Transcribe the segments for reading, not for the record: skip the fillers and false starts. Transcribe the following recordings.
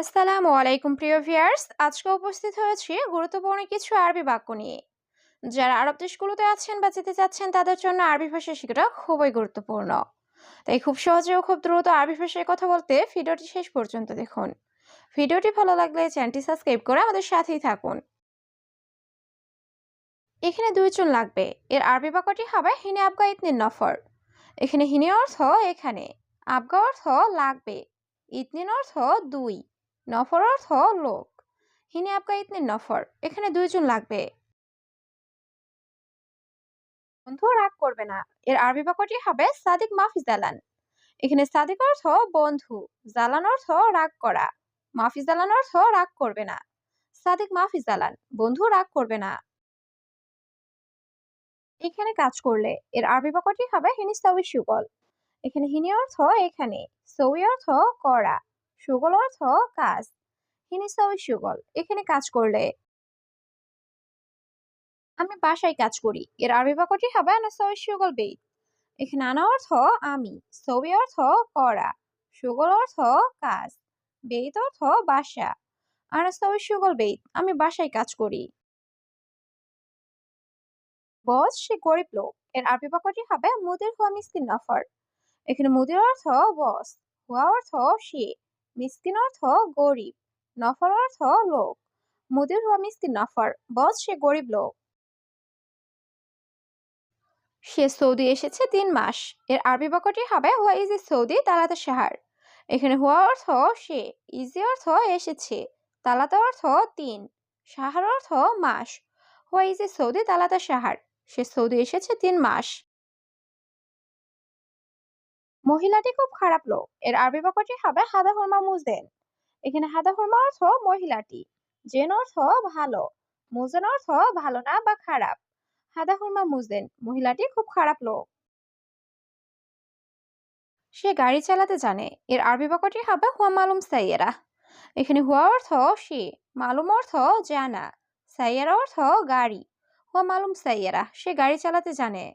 আসসালামু আলাইকুম প্রিয় ভিউয়ার্স, আজকে উপস্থিত হয়েছি গুরুত্বপূর্ণ কিছু আরবি বাক্য নিয়ে। যারা আরব দেশগুলোতে আছেন বা যেতে চাচ্ছেন তাদের জন্য আরবি ভাষা শেখাটা খুবই গুরুত্বপূর্ণ। তাই খুব সহজে ও খুব দ্রুত আরবি ভাষায় কথা বলতে ভিডিওটি শেষ পর্যন্ত দেখুন। ভিডিওটি ভালো লাগলে চ্যানেলটি সাবস্ক্রাইব করে আমাদের সাথেই থাকুন। এখানে দুইজন লাগবে, এর আরবি বাক্যটি হবে হিনে আবগা ইতনিন নফর। এখানে হিনে অর্থ এখানে, আবগা অর্থ লাগবে, ইতনিন অর্থ দুই, নফর অর্থ লোক। হিনে আবগা ইতনিন নফর, এখানে দুইজন লাগবে। বন্ধু রাগ করবে না, এর আরবি বাক্যটি হবে সাদিক মাফি জালান। এখানে সাদিক অর্থ বন্ধু, জালান অর্থ রাগ করা, মাফি জালান অর্থ রাগ করবে না। সাদিক মাফি জালান, বন্ধু রাগ করবে না। এখানে কাজ করলে, এর আরবি বাক্যটি হবে হিনিস্তাউই সুগল। এখানে হিনি অর্থ এখানে, সউই অর্থ করা, সুগল অর্থ কাজ। হিনিস্তাউই সুগল, এখানে কাজ করলে। আমি বাসায় কাজ করি, এর আরবি বাক্যটি হবে আনা সউই সুগল বেইত। এখানে আনা অর্থ আমি, সউই অর্থ করা, সুগল অর্থ কাজ, বেইত অর্থ বাসা। আনা সউই সুগল বেইত, আমি বাসায় কাজ করি। বস সে গরিব লোক, এর আরবি বাক্যটি হবে মুদির হুয়া মিসকিন নফর। এখানে মুদির অর্থ বস, হুয়া অর্থ সে, মিসকিন অর্থ গরিব, নফর অর্থ লোক। মুদির হুয়া মিসকিন নফর, বস সে গরিব লোক। সে সৌদি এসেছে 3 মাস, এর আরবি বাক্যটি হবে হুয়া ইজি সৌদি তালাতা শাহার। এখানে হুয়া অর্থ সে, ইজি অর্থ এসেছে, তালাতা অর্থ 3, শাহার অর্থ মাস। হুয়া ইজি সৌদি তালাতা শাহার, সে সৌদি এসেছে 3 মাস। মহিলাটি খুব খারাপ লোক, এর আরবি বাক্যটি হবে হাদা হুরমা মুজেন। এখানে হাদা হুরমা অর্থ মহিলাটি, জেন অর্থ ভালো, মুজেন অর্থ ভালো না বা খারাপ। হাদা হুরমা মুজেন, মহিলাটি খুব খারাপ লোক। সে গাড়ি চালাতে জানে, এর আরবি বাক্যটি হবে হুয়া মালুম সাইয়েরা। এখানে হুয়া অর্থ সে, মালুম অর্থ জানা, সাইয়েরা অর্থ গাড়ি। হুয়া মালুম সাইয়েরা, সে গাড়ি চালাতে জানে।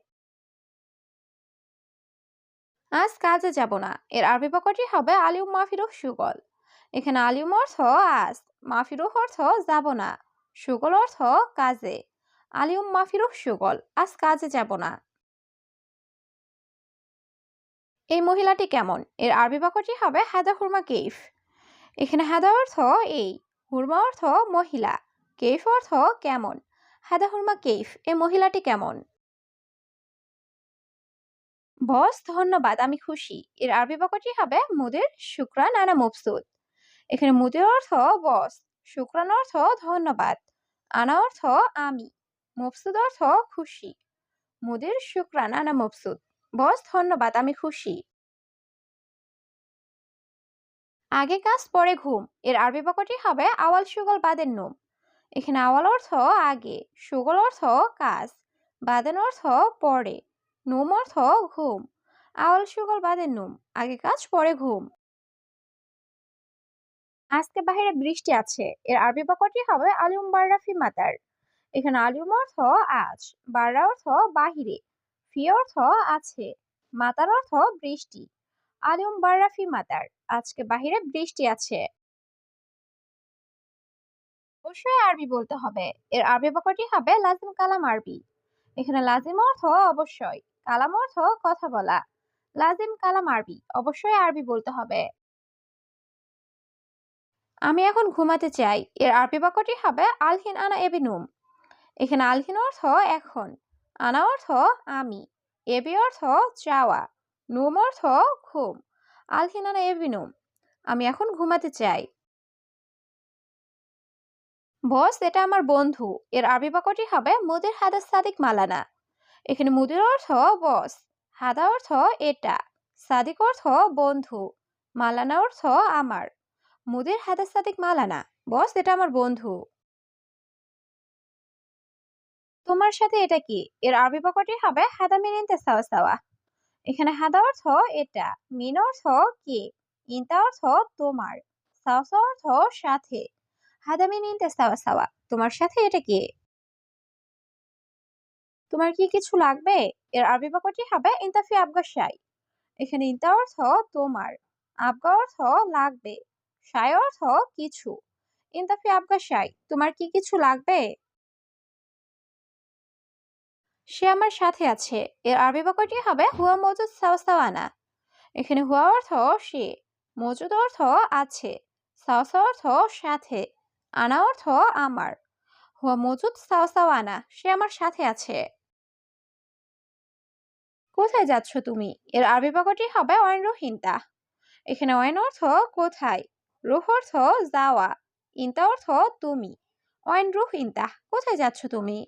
আজ কাজে যাব না, এর আরবি বাক্যটি হবে আলিউম মাফিরুহ সুগল। এখানে আলিউম অর্থ আজ, মাফিরুহ অর্থ যাব না, সুগল অর্থ কাজে। আলিউম মাফিরুহ সুগল, আজ কাজে যাব না। এই মহিলাটি কেমন, এর আরবি বাক্যটি হবে হাদা হুরমা কেইফ। এখানে হাদা অর্থ এই, হুরমা অর্থ মহিলা, কেইফ অর্থ কেমন। হাদা হুরমা কেইফ, এই মহিলাটি কেমন। বস ধন্যবাদ, আমি খুশি, এর আরবি বাক্যটি হবে মুদির শুক্রান আনা মবসুদ। এখানে মুদির অর্থ বস, শুক্রান অর্থ ধন্যবাদ, আনা অর্থ আমি, মবসুদ অর্থ খুশি। মুদির শুক্রান আনা মবসুদ, বস ধন্যবাদ, আমি খুশি। আগে কাজ পরে ঘুম, এর আরবি বাক্যটি হবে আওয়াল সুগল বাদের নুম। এখানে আওয়াল অর্থ আগে, সুগল অর্থ কাজ, বাদেন অর্থ পরে, নুম অর্থ ঘুম। আওয়াল সুগল বাদের নুম, আগে কাজ পরে ঘুম। আজকে বাইরে বৃষ্টি আছে, এর আরবি বাক্যটি হবে আলিউম বাররা ফি মাতার। এখানে আলিউম অর্থ আজ, বাররা অর্থ বাহিরে, ফি অর্থ আছে, মাতার অর্থ বৃষ্টি। আলিউম বাররা ফি মাতার, আজকে বাহিরে বৃষ্টি আছে। অবশ্যই আরবি বলতে হবে, এর আরবি বাক্যটি হবে লাজিম কালাম আরবি। এখানে লাজিম অর্থ অবশ্যই, কালাম অর্থ কথা বলা। লাজিম কালাম আরবি, অবশ্যই আরবি বলতে হবে। আমি এখন ঘুমাতে চাই, এর আরবি বাক্যটি হবে আলহিন আনা এবিনুম। এখানে আলহিন অর্থ এখন, আনা অর্থ আমি, এবি অর্থ চাওয়া, নুম অর্থ ঘুম। আলহিন আনা এবিনুম, আমি এখন ঘুমাতে চাই। বস এটা আমার বন্ধু, এর আরবি বাক্যটি হবে মুদির হাদা সাদিক মালানা। এখানে মুদির অর্থ বস, হাদা অর্থ এটা, সাদিক অর্থ বন্ধু, মালানা অর্থ আমার। মুদির হাদা সাদিক মালানা, বস এটা আমার বন্ধু। তোমার সাথে এটা কি, এর আরবি বাক্যটি হবে হাদা মিন ইনতা সাওয়া সাওয়া। এখানে হাদা অর্থ এটা, মিন অর্থ কি, ইনতা অর্থ তোমার, সাওয়া সাওয়া অর্থ সাথে। হাদা মিন ইনতা সাওয়া সাওয়া, তোমার সাথে এটা কি। তোমার কি কিছু লাগবে, এর আরবি বাক্যটি হবে ইনতা ফি আবগা শাই। এখানে ইনতা অর্থ তোমার, আবগা অর্থ লাগবে, শাই অর্থ কিছু। ইনতা ফি আবগা শাই, তোমার কি কিছু লাগবে? সে আমার সাথে আছে। এর আরবি বাক্যটি হবে হুয়া মজুদ সাওসাওয়ানা। এখানে হুয়া অর্থ সে, মজুদ অর্থ আছে, সাওসা অর্থ সাথে, আনা অর্থ আমার। হুয়া মজুদ সাওসাওয়ানা, সে আমার সাথে আছে। কোথায় যাচ্ছ তুমি? এর আরবি বাক্যটি হবে অয়ন রুহিনতা। এখানে অয়ন অর্থ কোথায়, রুহ অর্থ যাওয়া, ইনতা অর্থ তুমি। অয়ন রুহ ইনতা, কোথায় যাচ্ছ তুমি?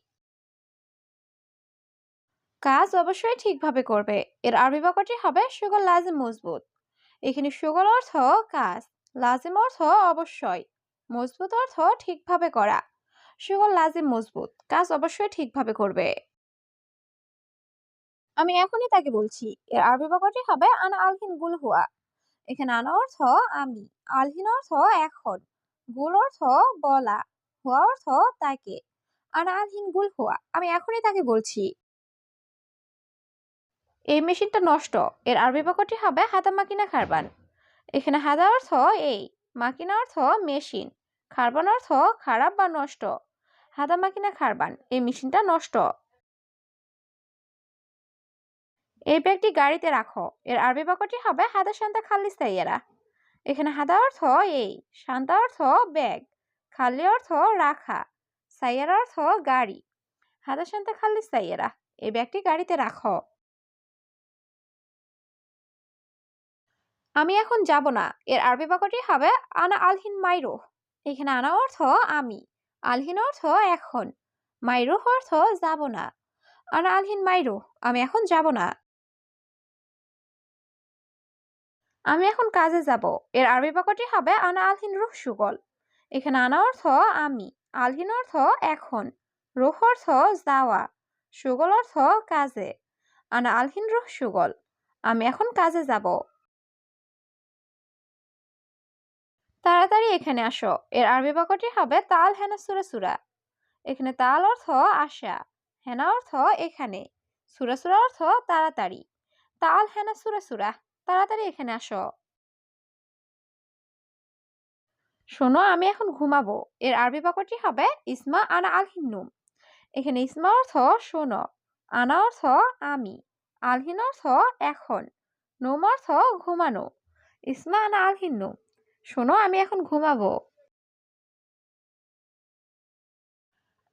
কাজ অবশ্যই ঠিকভাবে করবে। এর আরবি বাক্যটি হবে সুগল লাজিম মজবুত। এখানে সুগল অর্থ কাজ, লাজিম অর্থ অবশ্যই, মজবুত অর্থ ঠিকভাবে করা। সুগল লাজিম মজবুত, কাজ অবশ্যই ঠিকভাবে করবে। আমি এখনই তাকে বলছি। এর আরবি বাক্যটি হবে আনা আলহিন গুল হুয়া। এখানে আনা অর্থ আমি, আলহিন অর্থ এখন, গুল অর্থ বলা, হুয়া অর্থ তাকে। আনা আলহিন গুল হুয়া, আমি এখনই তাকে বলছি। এই মেশিনটা নষ্ট। এর আরবি বাক্যটি হবে হাদা মাকিনা খারবান। এখানে হাদা অর্থ এই, মাকিনা অর্থ মেশিন, খারবান অর্থ খারাপ বা নষ্ট। হাদা মাকিনা খারবান, এই মেশিনটা নষ্ট। এই ব্যাগটি গাড়িতে রাখো। এর আরবি বাক্যটি হবে হাদা শান্তা খাল্লি সাইয়ারা। এখানে হাদা অর্থ এই, শান্তা অর্থ ব্যাগ, খাল্লি অর্থ রাখা, সাইয়ারা অর্থ গাড়ি। হাদা শান্তা খাল্লি সাইয়ারা, এই ব্যাগটি গাড়িতে রাখো। আমি এখন যাব না। এর আরবি বাক্যটি হবে আনা আলহিন মাইরুহ। এখানে আনা অর্থ আমি, আলহিন অর্থ এখন, মাইরুহ অর্থ যাব না। আনা আলহিন মাইরুহ, আমি এখন যাব না। আমি এখন কাজে যাব। এর আরবি বাক্যটি হবে আনা আলহিন রুহ সুগল। এখানে আনা অর্থ আমি, আলহিন অর্থ এখন, রুহ অর্থ যাওয়া, সুগল অর্থ কাজে। আনা আলহিন রুহ সুগল, আমি এখন কাজে যাব। তাড়াতাড়ি এখানে আসো। এর আরবি বাক্যটি হবে তাল হেনা সুরা সুরা। এখানে তাল অর্থ আসা, হেনা অর্থ এখানে, সুরা সুরা অর্থ তাড়াতাড়ি। তাল হেনা সুরা সুরা, তাড়াতাড়ি এখানে আসো। শোনো, আমি এখন ঘুমাবো। এর আরবি বাক্যটি হবে ইসমা আনা আল হিন্নুম। এখানে ইসমা অর্থ শোনো, আনা অর্থ আমি, আলহিন অর্থ এখন, নুম অর্থ ঘুমানো। ইসমা আনা আল হিন্নুম, শোনো আমি এখন ঘুমাবো।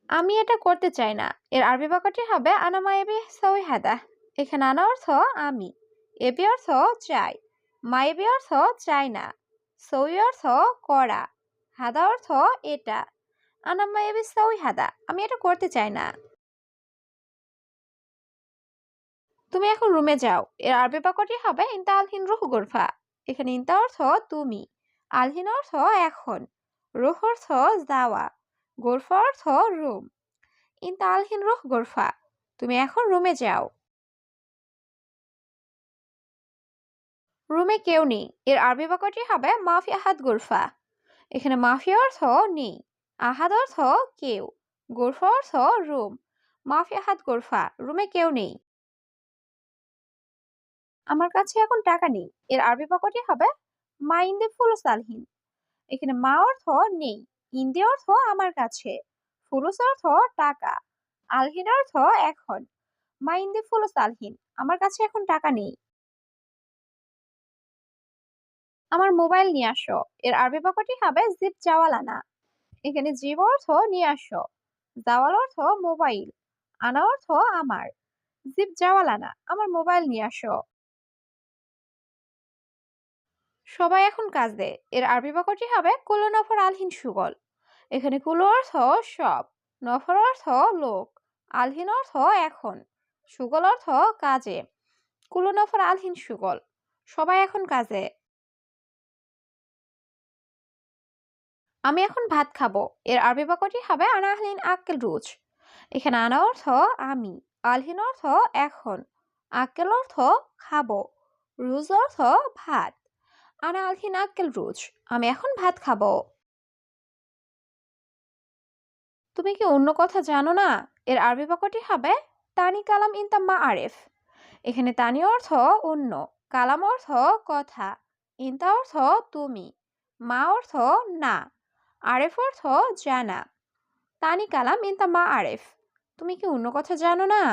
আমি এটা করতে চাই না। এর আরবি বাক্যটি হবে আনা মায়াবি সই হাদা। এখানে আনা অর্থ আমি, এবি অর্থ চাই, মায়াবি অর্থ চাই না, সই অর্থ করা, হাদা অর্থ এটা। আনা মায়াবি সই হাদা, আমি এটা করতে চাই না। তুমি এখন রুমে যাও। এর আরবি বাক্যটি হবে ইনতা আলহিন রুহ গোরফা। এখানে ইনতা অর্থ তুমি, আলহিন অর্থ এখন, রুহ অর্থ যাওয়া, গোরফা অর্থ রুম। ইনতা আলহিন রুহ গোরফা, তুমি এখন রুমে যাও। রুমে কেউ নেই। এর আরবি বাক্যটি হবে মাফি আহাদ গোরফা। এখানে মাফি অর্থ নেই, আহাদ অর্থ কেউ, গোরফা অর্থ রুম। মাফি আহাদ গোরফা, রুমে কেউ নেই। আমার কাছে এখন টাকা নেই। এর আরবি বাক্যটি হবে মা ইন্দে ফুলুস আলহিন। এখানে মা অর্থ নেই, ইন্দি অর্থ আমার কাছে, ফুলুস অর্থ টাকা, আলহিন অর্থ এখন। মা ইন্দে ফুলুস আলহিন, আমার কাছে এখন টাকা নেই। আমার মোবাইল নিয়ে আসো। এর আরবি বাক্যটি হবে জিপ জাওয়ালানা। এখানে জিব অর্থ নিয়ে আসো, জাওয়াল অর্থ মোবাইল, আনা অর্থ আমার। জিপ জাওয়ালানা, আমার মোবাইল নিয়ে আসো। সবাই এখন কাজে। এর আরবি বাক্যটি হবে কুলু নফর আলহিন সুগল। এখানে কুলু অর্থ সব, নফর অর্থ লোক, আলহিন অর্থ এখন, সুগল অর্থ কাজে। কুলু নফর আলহিন সুগল, সবাই এখন কাজে। আমি এখন ভাত খাবো। এর আরবি বাক্যটি হবে আনা আহলিন আক্কেল রুজ। এখানে আনা অর্থ আমি, আলহিন অর্থ এখন, আক্কেল অর্থ খাবো, রুজ অর্থ ভাত। আনা আলহিন আক্কেল রুজ, আমি এখন ভাত খাবো। তুমি কি অন্য কথা জানো না? এর আরবি বাক্যটি হবে তানি কালাম ইনতা মা আরেফ। এখানে তানি অর্থ অন্য, কালাম অর্থ কথা, ইনতা অর্থ তুমি, মা অর্থ না, আরেফ অর্থ জানা। তানি কালাম ইন দ্য মা আরেফ। তুমি কি অন্য কথা জানো না?